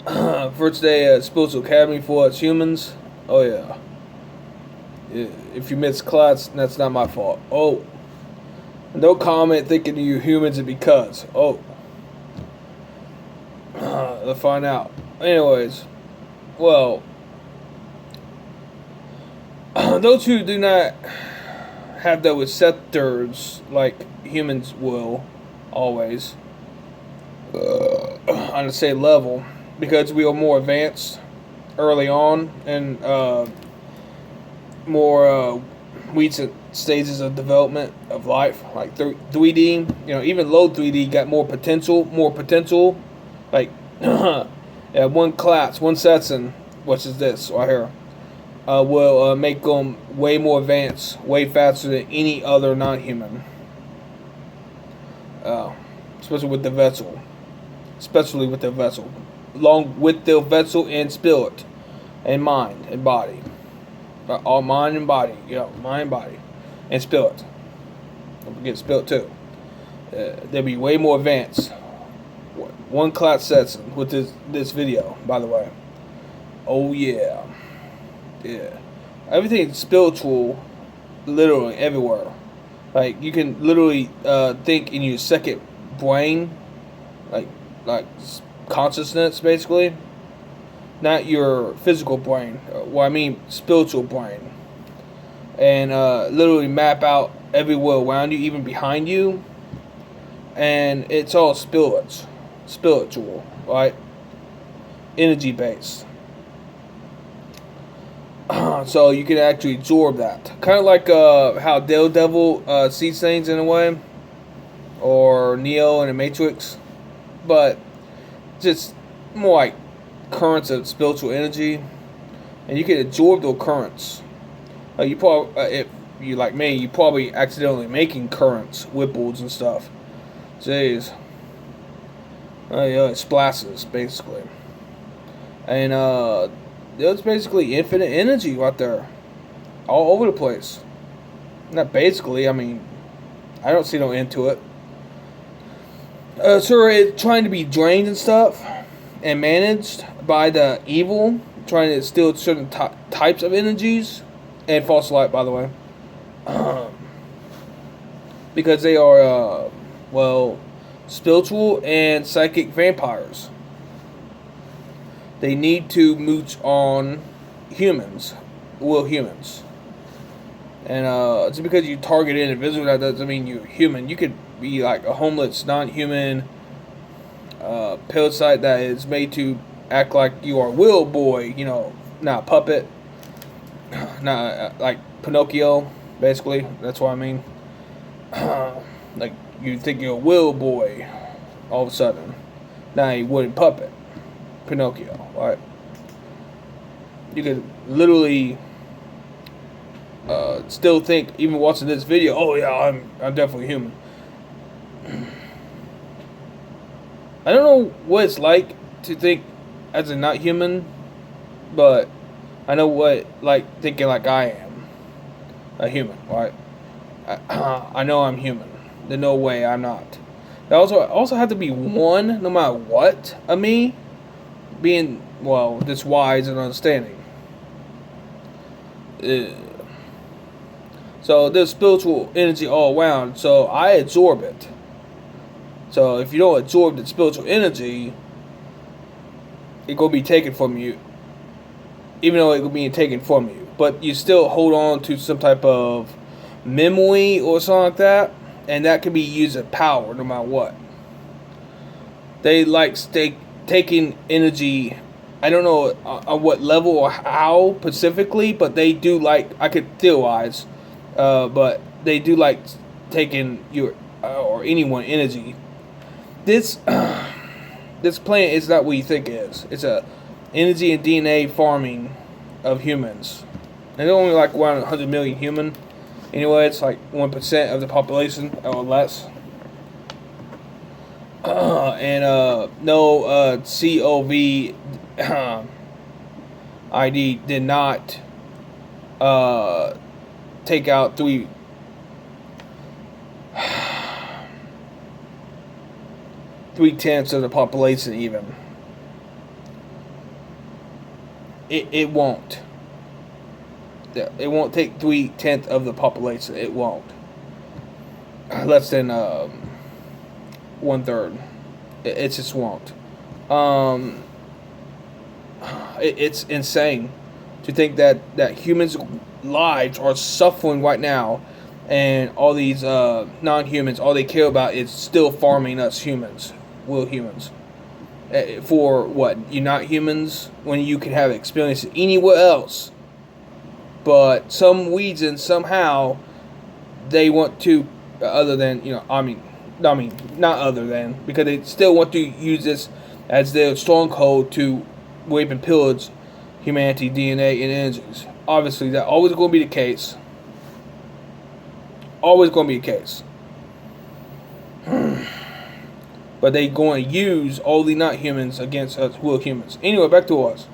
First day at Spiritual Academy for us humans. Oh yeah. If you miss class, that's not my fault. Oh, no comment thinking you humans are because. Oh, let's find out. Anyways, well, those who do not have the receptors like humans will, always, on the same level, because we are more advanced early on and more recent stages of development of life, like 3D. Even low 3D got more potential. Like, yeah, one class, one section, which is this right here, will make them way more advanced, way faster than any other non-human. Uh, especially with the vessel, along with the vessel and spirit, and mind and body. All mind and body, mind, body, and spirit. Don't forget spirit too. They'll be way more advanced. One class sets with this video, by the way. Oh yeah, yeah. Everything's spiritual, literally everywhere. Like you can literally think in your second brain, like like consciousness, basically. Not your physical brain. Well, I mean spiritual brain, and literally map out everywhere around you, even behind you, and it's all spiritual, right? Energy based. So you can actually absorb that, kind of like how Daredevil sees things in a way, or Neo in the Matrix, but just more like currents of spiritual energy, and you can absorb those currents. You probably, if you like me, you probably accidentally making currents, ripples and stuff. Jeez. Yeah, it splashes basically, and there's basically infinite energy right there, all over the place. Not basically, I mean, I don't see no end to it. So it's trying to be drained and stuff, and managed by the evil, trying to steal certain types of energies, and false light, by the way, because they are, well, spiritual and psychic vampires. They need to mooch on humans, humans. And just because you target an individual, that doesn't mean you're human. You could be like a homeless, non-human parasite that is made to act like you are Will Boy, not a puppet, not like Pinocchio, basically. That's what I mean. Like you think you're a Will Boy, all of a sudden, now you wooden puppet, Pinocchio, right? You could literally still think, even watching this video, oh yeah, I'm definitely human. I don't know what it's like to think as a not human, but I know what like thinking like I am a human, right? I know I'm human. There's no way I'm not. There also have to be one, no matter what, of me being, well, this wise and understanding. So there's spiritual energy all around, so I absorb it. So if you don't absorb the spiritual energy, it gonna be taken from you. Even though it will be taken from you, but you still hold on to some type of memory or something like that, and that can be used as power no matter what. They like taking energy. I don't know on what level or how specifically, but they do like, I could theorize, but they do like taking your or anyone energy. This this plant is not what you think it is. It's a energy and DNA farming of humans. And they're only like around 100 million human. Anyway, it's like 1% of the population or less. And no COVID ID did not take out 3/10 of the population even. It won't. It won't take 3/10 of the population. It won't. Less than 1/3. It just won't. It's insane to think that humans' lives are suffering right now, and all these non-humans, all they care about is still farming us humans, real humans. For what? You're not humans when you can have experiences anywhere else. But some reason, somehow, they want to, other than, not other than, because they still want to use this as their stronghold to rape and pillage humanity, DNA, and energies. Obviously, that's always going to be the case. Always going to be the case. But they going to use all the not humans against us real humans. Anyway, back to us.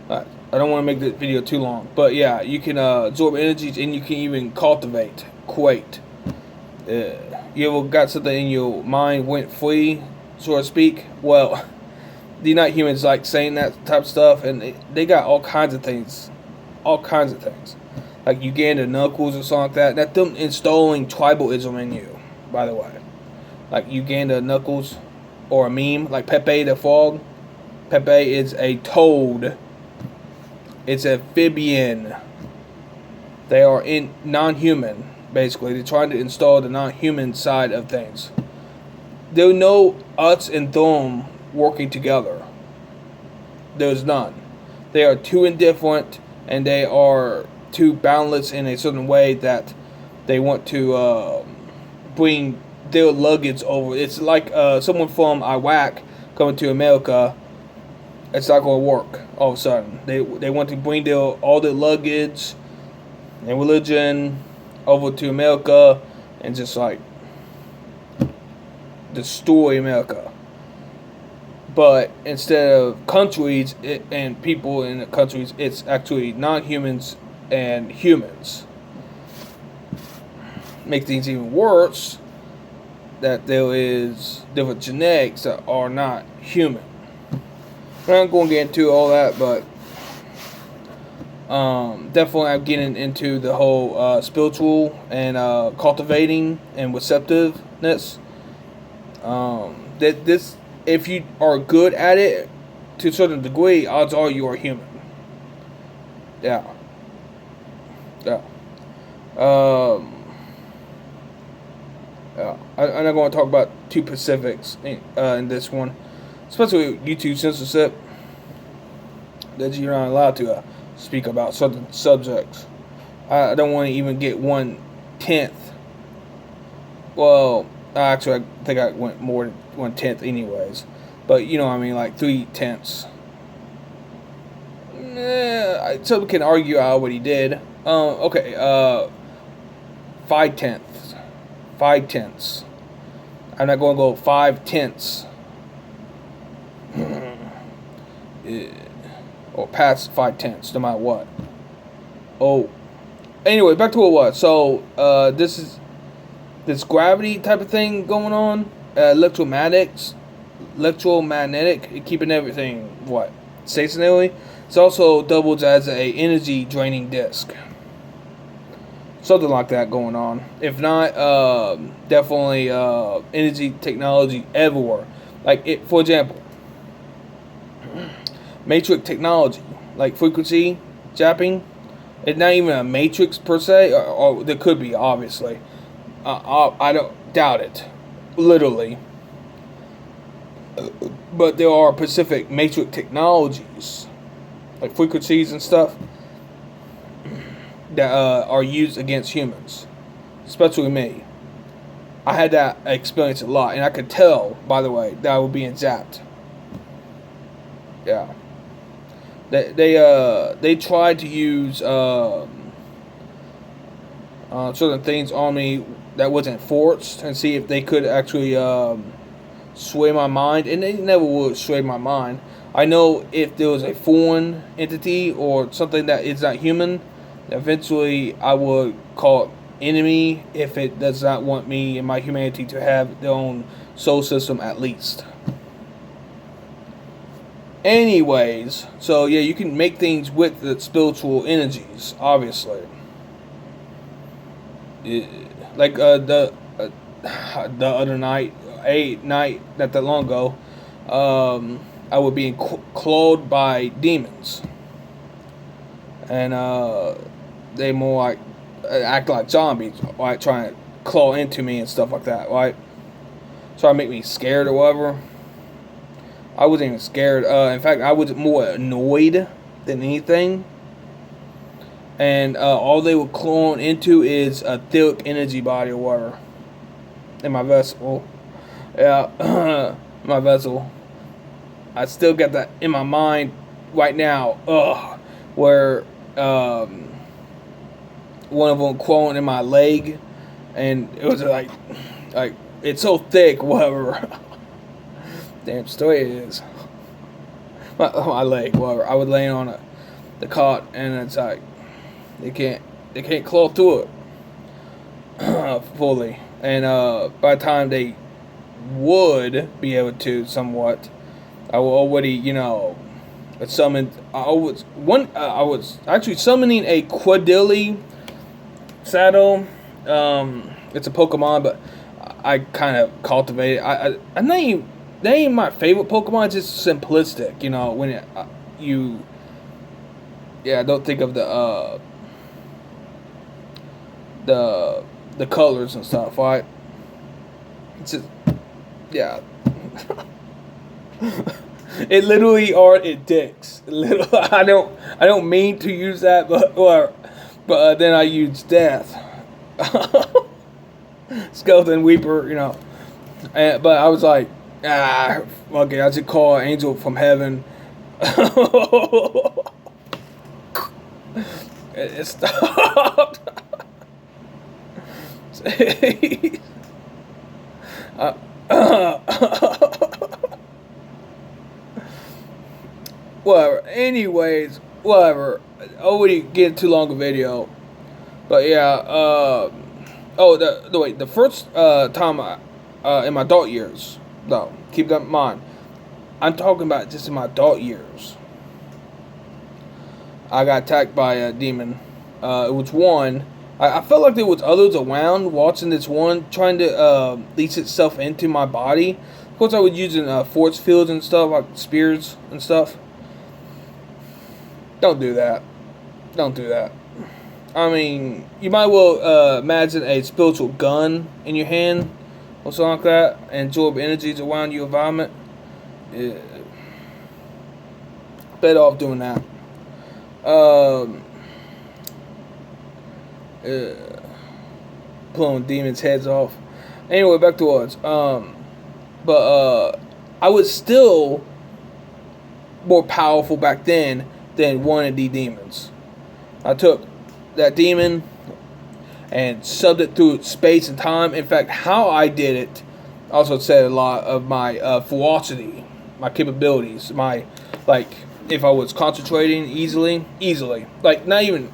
Alright, I don't want to make this video too long. But yeah, you can absorb energies, and you can even cultivate, create. You ever got something in your mind went free, so to speak? Well, the not humans like saying that type of stuff, and they got all kinds of things. All kinds of things. Like Uganda Knuckles or something like that. That's them installing tribalism in you, by the way. Like Uganda Knuckles, or a meme, like Pepe the Frog. Pepe is a toad. It's a amphibian. They are non-human, basically. They're trying to install the non-human side of things. There's no us and them working together. There's none. They are too indifferent, and they are too boundless in a certain way that they want to bring their luggage over. It's like someone from Iraq coming to America. It's not going to work all of a sudden. They want to bring all their luggage and religion over to America and just like destroy America. But instead of countries and people in the countries, it's actually non-humans and humans. Make things even worse that there is different genetics that are not human. I'm not going to get into all that, but definitely I'm getting into the whole spiritual and cultivating and receptiveness. That this, if you are good at it to a certain degree, odds are you are human. Yeah. Yeah. Yeah. I'm not going to talk about too specifics in this one, especially YouTube censorship. That you're not allowed to speak about certain subjects. I don't want to even get 1/10. Well, actually, I think I went more than 1/10 anyways. But you know what I mean, like 3/10. Some can argue I already did. Okay, 5/10. 5/10. I'm not going to go 5/10. Or past 5/10, no matter what. Oh. Anyway, back to what it was. So, this is this gravity type of thing going on. Electromagnetic, keeping everything, stationary. It's also doubles as a energy draining disk. Something like that going on. If not, definitely energy technology everywhere. Like it, for example, matrix technology, like frequency zapping. It's not even a matrix per se, or there could be, obviously. I don't doubt it, literally. But there are specific matrix technologies, like frequencies and stuff, that are used against humans, especially me. I had that experience a lot, and I could tell, by the way, that I was being zapped. Yeah. They tried to use certain things on me that wasn't forced, and see if they could actually sway my mind, and they never would sway my mind. I know if there was a foreign entity or something that is not human, eventually I would call it enemy if it does not want me and my humanity to have their own soul system at least. Anyways, so yeah, you can make things with the spiritual energies, obviously. Yeah, like the other night, not that long ago, I was being clawed by demons, and they more like act like zombies, like trying to claw into me and stuff like that, right? Trying to make me scared or whatever. I wasn't even scared. In fact, I was more annoyed than anything. And all they were clawing into is a thick energy body or whatever in my vessel. Yeah, my vessel. I still got that in my mind right now. Where one of them clawing in my leg, and it was like it's so thick, whatever. Damn story it is. My leg, whatever. I was laying on the cot, and it's like they can't claw through it fully. And by the time they would be able to somewhat, I will already summoned. I was actually summoning a Quadilly Saddle. It's a Pokemon, but I kind of cultivated. I name my favorite Pokemon. It's just simplistic, when you. Yeah, I don't think of the colors and stuff, right? It's just, yeah. It literally are it dicks. I don't mean to use that, but then I use death. Skeleton Weeper, but I was like, okay, I should call an angel from heaven. It stopped. Whatever. Anyways, whatever. Already getting too long a video, but yeah. The first time in my adult years. No, keep that in mind. I'm talking about just in my adult years. I got attacked by a demon. It was one. I felt like there was others around watching this one trying to lease itself into my body. Of course, I was using force fields and stuff, like spears and stuff. Don't do that. Don't do that. I mean, you might well imagine a spiritual gun in your hand or something like that and absorb energies around your environment. Yeah. Better off doing that. Pulling demons' heads off. Anyway, back to us. But I was still more powerful back then than one of the demons. I took that demon and subbed it through space and time. In fact, how I did it also said a lot of my ferocity, my capabilities, if I was concentrating easily, like not even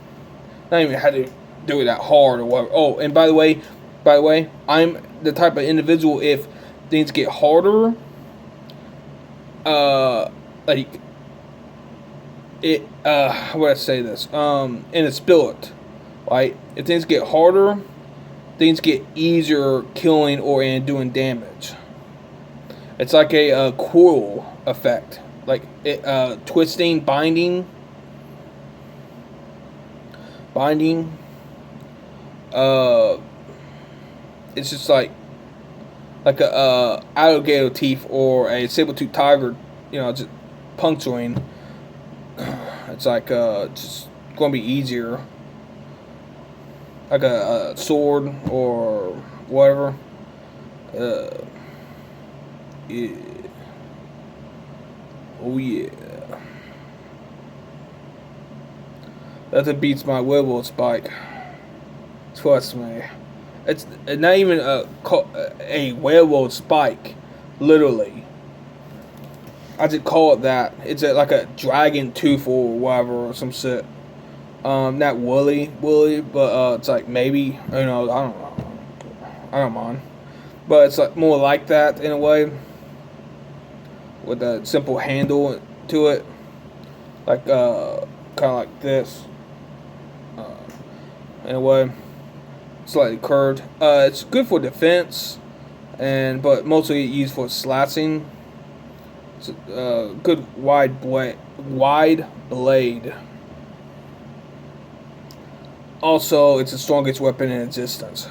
had to do it that hard or whatever. Oh, and by the way, I'm the type of individual, if things get harder, how would I say this? In a spillet, right? If things get harder, things get easier killing and doing damage. It's like a coil effect, like twisting, binding. It's just like a alligator teeth or a saber-toothed tiger, just puncturing. It's like just going to be easier, like a sword or whatever. Yeah. Oh yeah. Nothing beats my werewolf spike. Trust me. It's not even a werewolf spike, literally. I just call it that. It's like a dragon tooth or whatever or some shit. Not woolly, but it's like maybe, I don't know. I don't mind. But it's like more like that in a way. With a simple handle to it, like kind of like this. Anyway, slightly curved. It's good for defense, but mostly used for slicing. It's a good wide blade. Also, it's the strongest weapon in existence.